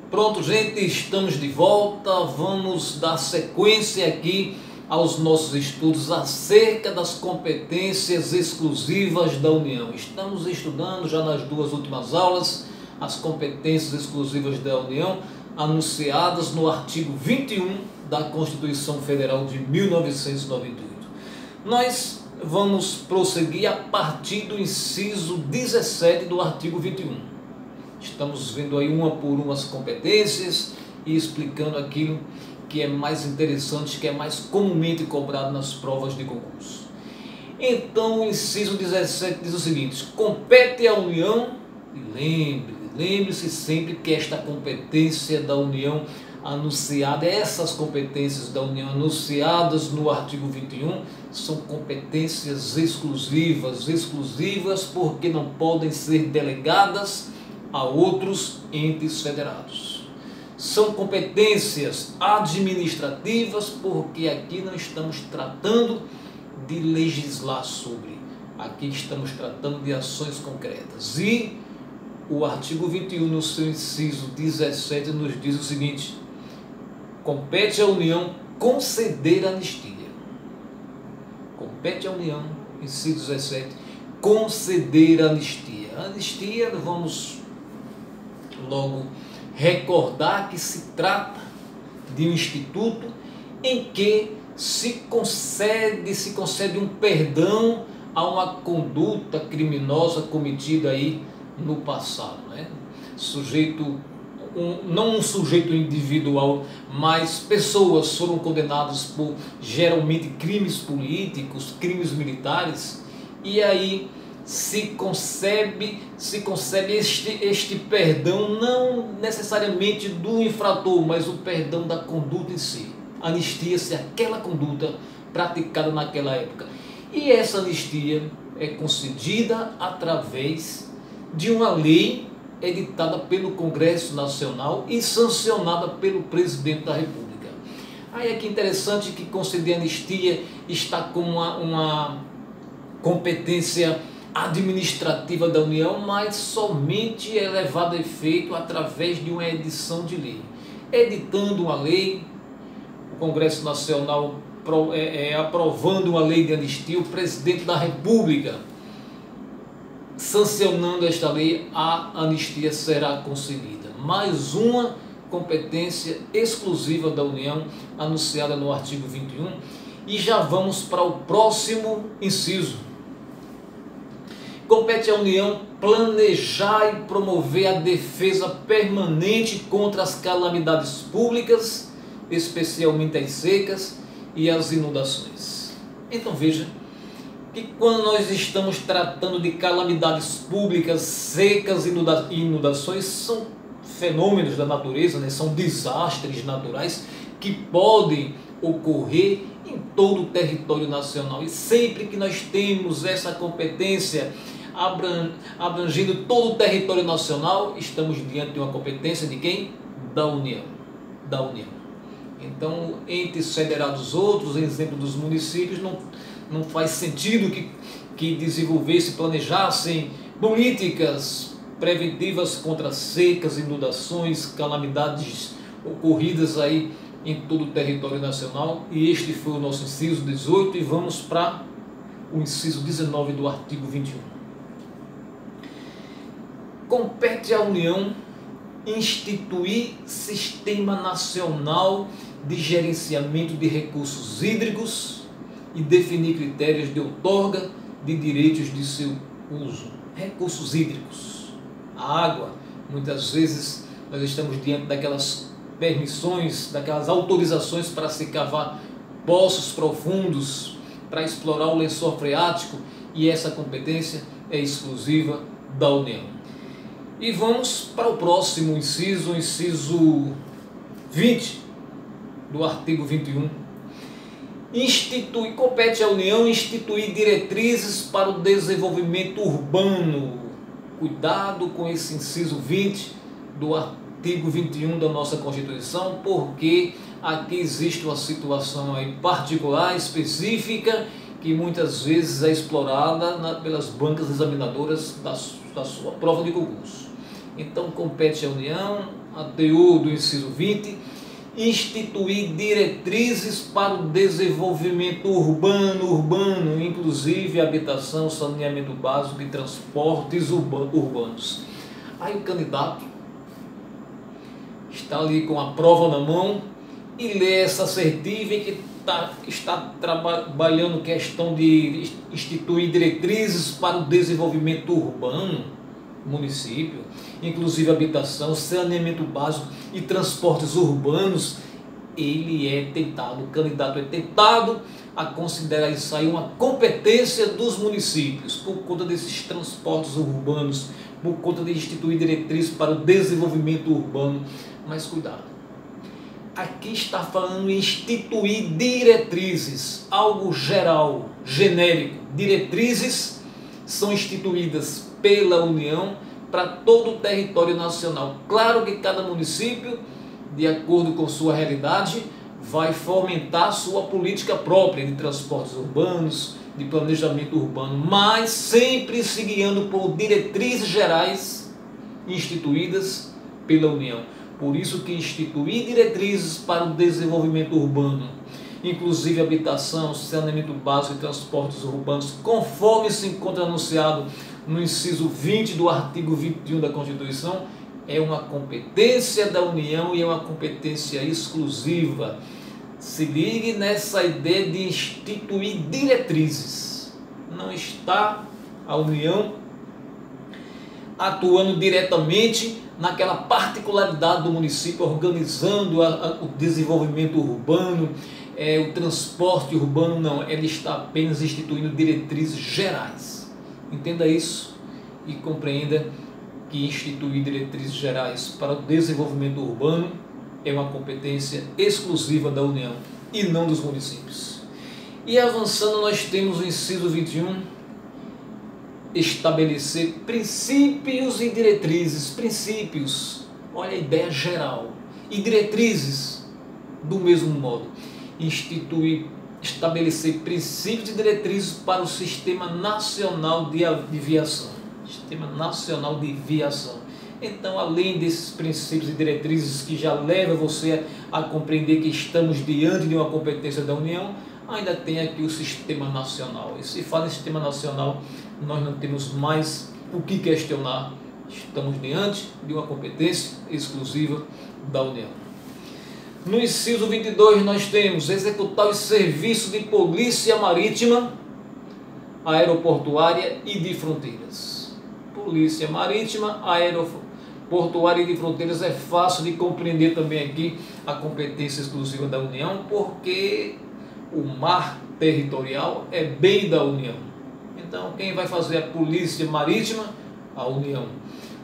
Pronto, gente, estamos de volta. Vamos dar sequência aqui aos nossos estudos acerca das competências exclusivas da União. Estamos estudando já nas duas últimas aulas as competências exclusivas da União, anunciadas no artigo 21 da Constituição Federal de 1998. Nós vamos prosseguir a partir do inciso 17 do artigo 21. Estamos vendo aí uma por uma as competências e explicando aquilo que é mais interessante, que é mais comumente cobrado nas provas de concurso. Então, o inciso 17 diz o seguinte: compete à União, e lembre-se sempre que esta competência da União anunciada, essas competências da União anunciadas no artigo 21, são competências exclusivas porque não podem ser delegadas a outros entes federados. São competências administrativas porque aqui não estamos tratando de legislar sobre, aqui estamos tratando de ações concretas. E o artigo 21, no seu inciso 17, nos diz o seguinte: compete à União conceder anistia. Compete à União, inciso 17, conceder anistia. Anistia, vamos logo recordar que se trata de um instituto em que se concede um perdão a uma conduta criminosa cometida aí no passado, né? Não um sujeito individual, mas pessoas foram condenadas por geralmente crimes políticos, crimes militares, e aí se concebe este perdão não necessariamente do infrator, mas o perdão da conduta em si. Anistia-se aquela conduta praticada naquela época. E essa anistia é concedida através de uma lei editada pelo Congresso Nacional e sancionada pelo Presidente da República. Aí é que interessante que conceder anistia está como uma competência administrativa da União, mas somente é levado a efeito através de uma edição de lei. Editando uma lei, o Congresso Nacional aprovando uma lei de anistia, o Presidente da República sancionando esta lei, a anistia será concedida. Mais uma competência exclusiva da União, anunciada no artigo 21. E já vamos para o próximo inciso. Compete à União planejar e promover a defesa permanente contra as calamidades públicas, especialmente as secas e as inundações. Então veja que quando nós estamos tratando de calamidades públicas, secas e inundações, são fenômenos da natureza, né? São desastres naturais que podem ocorrer em todo o território nacional. E sempre que nós temos essa competência abrangendo todo o território nacional, estamos diante de uma competência de quem? Da União. Da União. Então, entes federados outros, exemplo dos municípios, não faz sentido que desenvolvessem, planejassem políticas preventivas contra secas, inundações, calamidades ocorridas aí em todo o território nacional. E este foi o nosso inciso 18 e vamos para o inciso 19 do artigo 21. Compete à União instituir Sistema Nacional de Gerenciamento de Recursos Hídricos e definir critérios de outorga de direitos de seu uso. Recursos hídricos, a água. Muitas vezes nós estamos diante daquelas permissões, daquelas autorizações para se cavar poços profundos, para explorar o lençol freático, e essa competência é exclusiva da União. E vamos para o próximo inciso, o inciso 20 do artigo 21. Compete à União instituir diretrizes para o desenvolvimento urbano. Cuidado com esse inciso 20 do artigo 21 da nossa Constituição, porque aqui existe uma situação aí particular, específica, que muitas vezes é explorada pelas bancas examinadoras da sua prova de concurso. Então, compete à União ATU do inciso 20, instituir diretrizes para o desenvolvimento urbano, inclusive habitação, saneamento básico e transportes urbanos. Aí o candidato está ali com a prova na mão e lê essa assertiva e que está trabalhando questão de instituir diretrizes para o desenvolvimento urbano do município, inclusive habitação, saneamento básico e transportes urbanos. O candidato é tentado a considerar isso aí uma competência dos municípios, por conta desses transportes urbanos, por conta de instituir diretrizes para o desenvolvimento urbano. Mas cuidado, aqui está falando em instituir diretrizes, algo geral, genérico. Diretrizes são instituídas pela União para todo o território nacional. Claro que cada município, de acordo com sua realidade, vai fomentar sua política própria de transportes urbanos, de planejamento urbano, mas sempre se guiando por diretrizes gerais instituídas pela União. Por isso que instituir diretrizes para o desenvolvimento urbano, inclusive habitação, saneamento básico e transportes urbanos, conforme se encontra anunciado no inciso 20 do artigo 21 da Constituição, é uma competência da União e é uma competência exclusiva. Se ligue nessa ideia de instituir diretrizes. Não está a União atuando diretamente naquela particularidade do município, organizando o desenvolvimento urbano, o transporte urbano, não. Ela está apenas instituindo diretrizes gerais. Entenda isso e compreenda que instituir diretrizes gerais para o desenvolvimento urbano é uma competência exclusiva da União e não dos municípios. E avançando, nós temos o inciso 21, estabelecer princípios e diretrizes. Princípios, olha a ideia geral, e diretrizes do mesmo modo. Estabelecer princípios e diretrizes para o Sistema Nacional de Aviação. Sistema Nacional de Aviação. Então, além desses princípios e diretrizes que já leva você a compreender que estamos diante de uma competência da União, ainda tem aqui o Sistema Nacional. E se fala em Sistema Nacional, nós não temos mais o que questionar. Estamos diante de uma competência exclusiva da União. No inciso 22 nós temos executar os serviços de polícia marítima, aeroportuária e de fronteiras. Polícia marítima, aeroportuária e de fronteiras é fácil de compreender também aqui a competência exclusiva da União, porque o mar territorial é bem da União. Então quem vai fazer a polícia marítima? A União.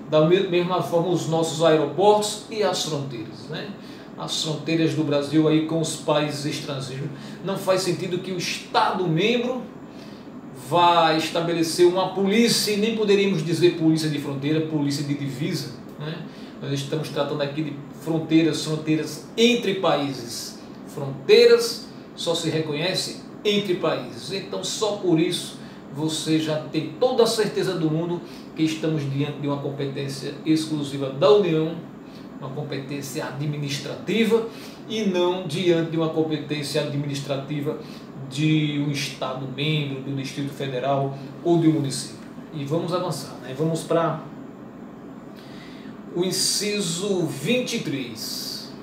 Da mesma forma os nossos aeroportos e as fronteiras, né? As fronteiras do Brasil aí com os países estrangeiros. Não faz sentido que o Estado membro vai estabelecer uma polícia, e nem poderíamos dizer polícia de fronteira, polícia de divisa, né? Nós estamos tratando aqui de fronteiras entre países. Fronteiras só se reconhece entre países. Então só por isso você já tem toda a certeza do mundo que estamos diante de uma competência exclusiva da União, uma competência administrativa, e não diante de uma competência administrativa de um Estado membro, do Distrito Federal ou de um município. E vamos avançar, né? Vamos para o inciso 23.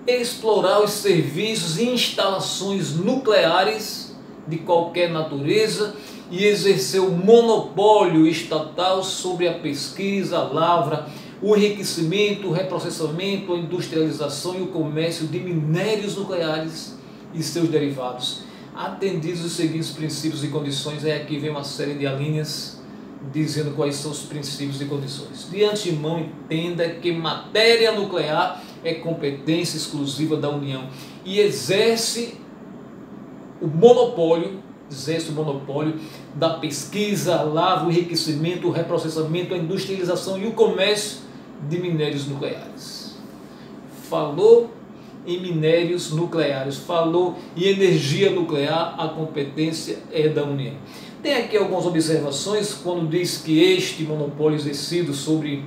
Explorar os serviços e instalações nucleares de qualquer natureza e exercer o monopólio estatal sobre a pesquisa, a lavra, o enriquecimento, o reprocessamento, a industrialização e o comércio de minérios nucleares e seus derivados. Atendidos os seguintes princípios e condições, aqui vem uma série de alíneas dizendo quais são os princípios e condições. De antemão, entenda que matéria nuclear é competência exclusiva da União e exerce o monopólio da pesquisa, a lavra, o enriquecimento, o reprocessamento, a industrialização e o comércio de minérios nucleares. Falou em minérios nucleares, falou em energia nuclear, a competência é da União. Tem aqui algumas observações quando diz que este monopólio exercido sobre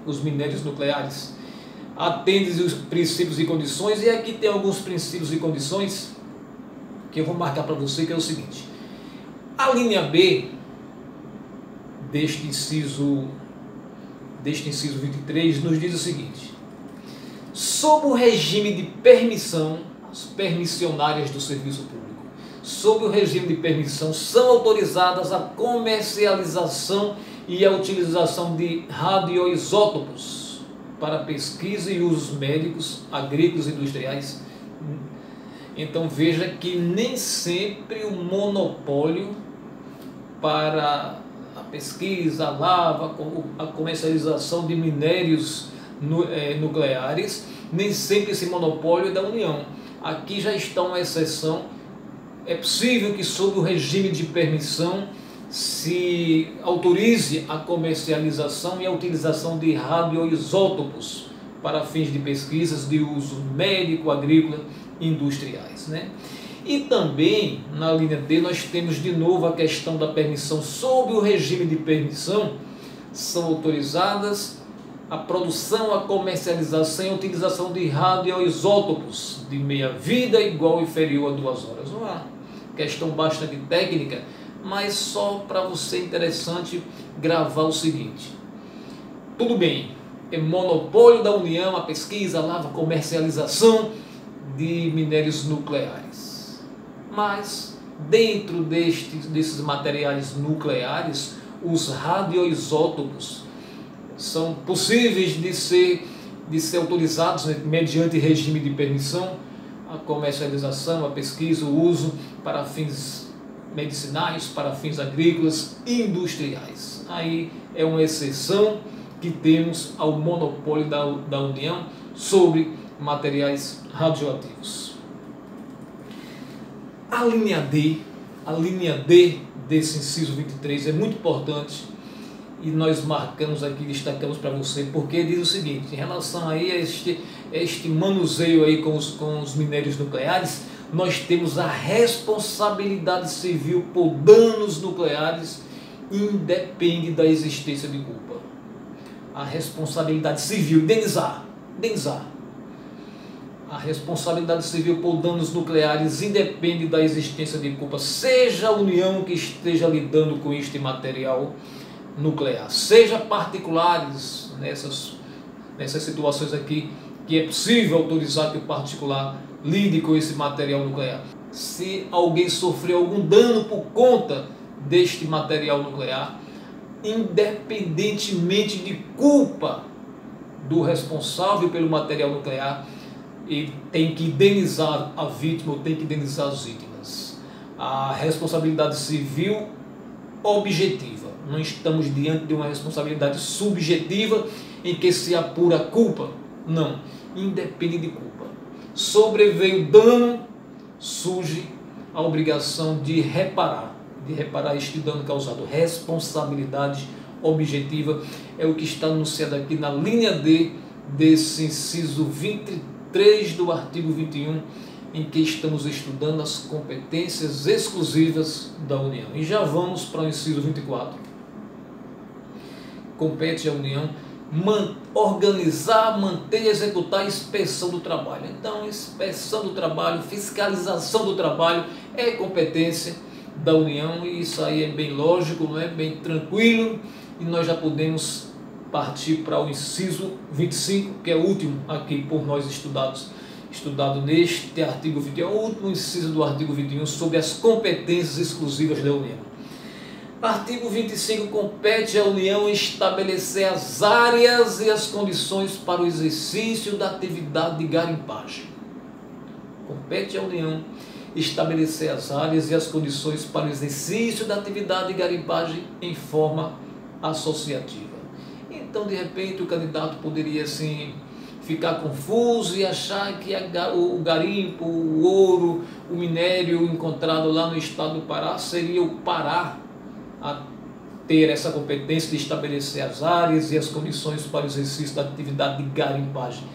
os minérios nucleares. atende os princípios e condições, e aqui tem alguns princípios e condições que eu vou marcar para você, que é o seguinte: a linha B deste inciso 23 nos diz o seguinte: sob o regime de permissão, as permissionárias do serviço público, sob o regime de permissão, são autorizadas a comercialização e a utilização de radioisótopos para pesquisa e usos médicos, agrícolas e industriais. Então veja que nem sempre o monopólio para a pesquisa, a lava, a comercialização de minérios nucleares, nem sempre esse monopólio é da União. Aqui já está uma exceção. É possível que sob o regime de permissão se autorize a comercialização e a utilização de radioisótopos para fins de pesquisas de uso médico, agrícola e industriais, né? E também na linha D nós temos de novo a questão da permissão. Sob o regime de permissão são autorizadas a produção, a comercialização e a utilização de radioisótopos de meia-vida igual ou inferior a 2 horas. Uma questão bastante técnica, mas só para você interessante gravar o seguinte: tudo bem, é monopólio da União a pesquisa, a lava, comercialização de minérios nucleares, mas dentro desses materiais nucleares, os radioisótopos são possíveis de ser autorizados, né, mediante regime de permissão, a comercialização, a pesquisa, o uso para fins medicinais, para fins agrícolas e industriais. Aí é uma exceção que temos ao monopólio da União sobre materiais radioativos. A linha D desse inciso 23 é muito importante e nós marcamos aqui, destacamos para você, porque diz o seguinte: em relação aí a este manuseio aí com os minérios nucleares, nós temos a responsabilidade civil por danos nucleares, independe da existência de culpa. A responsabilidade civil, indenizar. A responsabilidade civil por danos nucleares independe da existência de culpa, seja a União que esteja lidando com este material nuclear, seja particulares nessas situações aqui, que é possível autorizar que o particular lide com esse material nuclear. Se alguém sofreu algum dano por conta deste material nuclear, independentemente de culpa do responsável pelo material nuclear, ele tem que indenizar a vítima ou tem que indenizar as vítimas. A responsabilidade civil objetiva. Não estamos diante de uma responsabilidade subjetiva em que se apura a culpa. Não, independe de culpa. Sobreveio dano, surge a obrigação de reparar este dano causado. Responsabilidade objetiva é o que está anunciado aqui na linha D desse inciso 23 do artigo 21, em que estamos estudando as competências exclusivas da União. E já vamos para o inciso 24. Compete à União organizar, manter e executar a inspeção do trabalho. Então, inspeção do trabalho, fiscalização do trabalho é competência da União, e isso aí é bem lógico, não é? Bem tranquilo, e nós já podemos partir para o inciso 25, que é o último aqui por nós estudado neste artigo 21, o último inciso do artigo 21 sobre as competências exclusivas da União. Artigo 25, compete à União estabelecer as áreas e as condições para o exercício da atividade de garimpagem. Compete à União estabelecer as áreas e as condições para o exercício da atividade de garimpagem em forma associativa. Então, de repente, o candidato poderia assim ficar confuso e achar que o garimpo, o ouro, o minério encontrado lá no estado do Pará seria o Pará a ter essa competência de estabelecer as áreas e as condições para o exercício da atividade de garimpagem.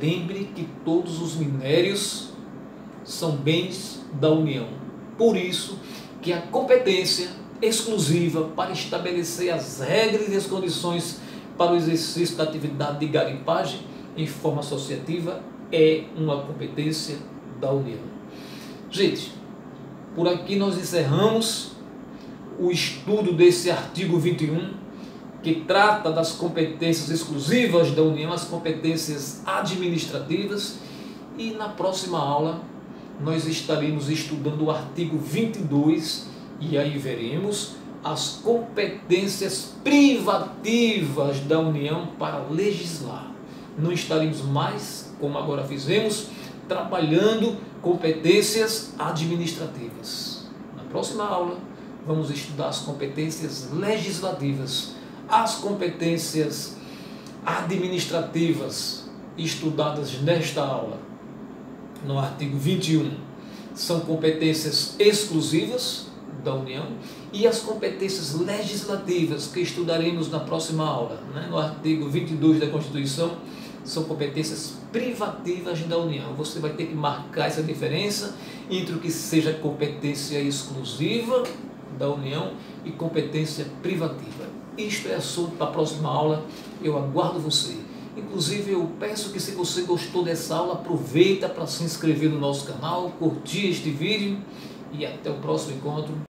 Lembre que todos os minérios são bens da União. Por isso que a competência exclusiva para estabelecer as regras e as condições para o exercício da atividade de garimpagem em forma associativa é uma competência da União. Gente, por aqui nós encerramos o estudo desse artigo 21, que trata das competências exclusivas da União, as competências administrativas, e na próxima aula nós estaremos estudando o artigo 22 e aí veremos as competências privativas da União para legislar. Não estaremos mais, como agora fizemos, trabalhando competências administrativas. Na próxima aula vamos estudar as competências legislativas, as competências administrativas estudadas nesta aula. No artigo 21, são competências exclusivas da União, e as competências legislativas que estudaremos na próxima aula, no artigo 22 da Constituição, são competências privativas da União. Você vai ter que marcar essa diferença entre o que seja competência exclusiva da União e competência privativa. Isto é assunto para a próxima aula, eu aguardo você. Inclusive eu peço que, se você gostou dessa aula, aproveita para se inscrever no nosso canal, curtir este vídeo e até o próximo encontro.